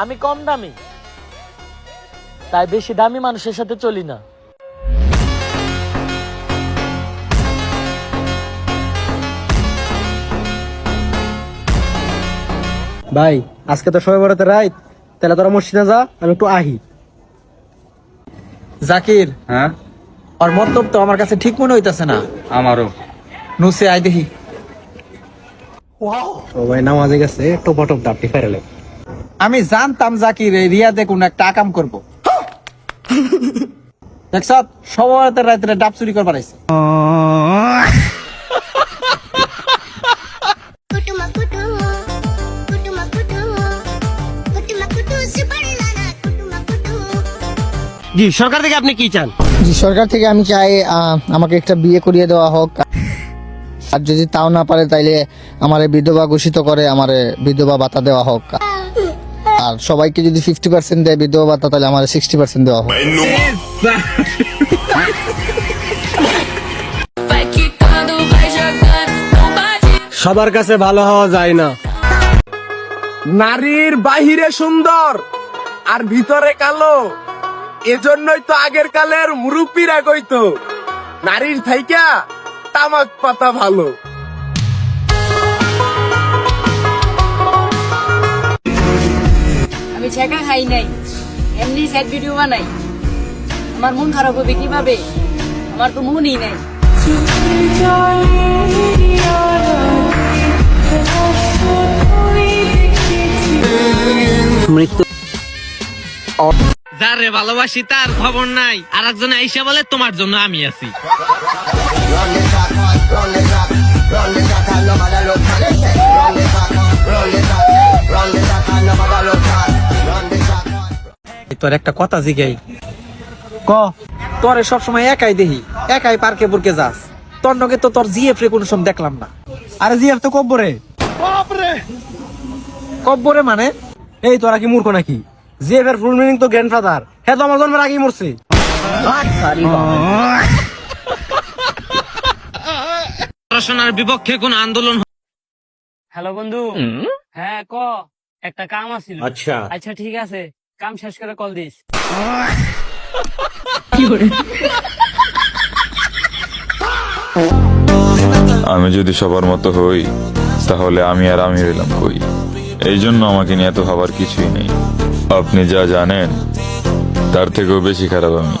আমি কম দামি, তাই বেশি দামি মানুষের সাথে চলি না। ভাই আজকে তো সবাই বড়তে রাইত, তাহলে তোরা মসজিদে যা, আমি একটু আহি। জাকির, হ্যাঁ আর মতলব তো আমার কাছে ঠিক মনে হইতাছে না। আমারও। নুসে আই দেখি। সবাই নামাজে গেছে, টোপা টোপ ডাবটি ফেরালে। আমি জানতাম জাকির এই রিয়াদে কোন একটা আকাম করবো। দেখছ সবার রাত্রে ডাব চুরি করবার আইছে। জি সরকার থেকে আপনি কি চান? জি সরকার থেকে আমি চাই আমাকে একটা বিয়ে করিয়ে দেওয়া হোক, আর যদি তাও না পারে তাইলে আমারে বিধবা ঘোষিত করে আমারে বিধবা ভাতা দেওয়া হোক, আর সবাইকে যদি 50% দেয় বিধবা ভাতা তাহলে আমারে 60% দেওয়া হোক। সবার কাছে ভালো হওয়া যায় না। নারীর বাহিরে সুন্দর আর ভিতরে কালো, এজন্যই তো আগের কালের মুরব্বীরা কইতো নারীর থাইকা তামাক পাতা ভালো। আমি ছেঁকা খাই নাই, এমনি স্যাড ভিডিও বানাই। আমার মন খারাপ হবে কিভাবে? আমার তো মনই নাই। মৃত্যু যারে ভালোবাসি তার খবর নাই, আর একজন আইসা বলে তোমার জন্য আমি আছি। তোর একটা কথা জিগাই ক, তোরে সবসময় একাই দেখি, একাই পার্কে বুরকে যাস, তোর নগে তো তোর জিএফ রে কোনো সময় দেখলাম না। আরে জিএফ তো কব্বরে। কব্বরে মানে? এই তোরা কি মূর্খ নাকি? জিএফ এর ফুল মিনিং তো গ্র্যান্ডফাদার, হ্যাঁ তো আমার জন্মের আগেই মরছে। পড়াশোনার বিপক্ষে কোন আন্দোলন? হ্যালো বন্ধু। হ্যাঁ ক, একটা কাম আছিল। আচ্ছা আচ্ছা ঠিক আছে, কাম শেষ করে কল দিস। আমি যদি সবার মতো হই তাহলে আমি আর আমি রইলাম কই? এই জন্য আমাকে নিয়ে এত ভাবার কিছুই নেই। আপনি যা জানেন তার থেকেও বেশি খারাপ আমি।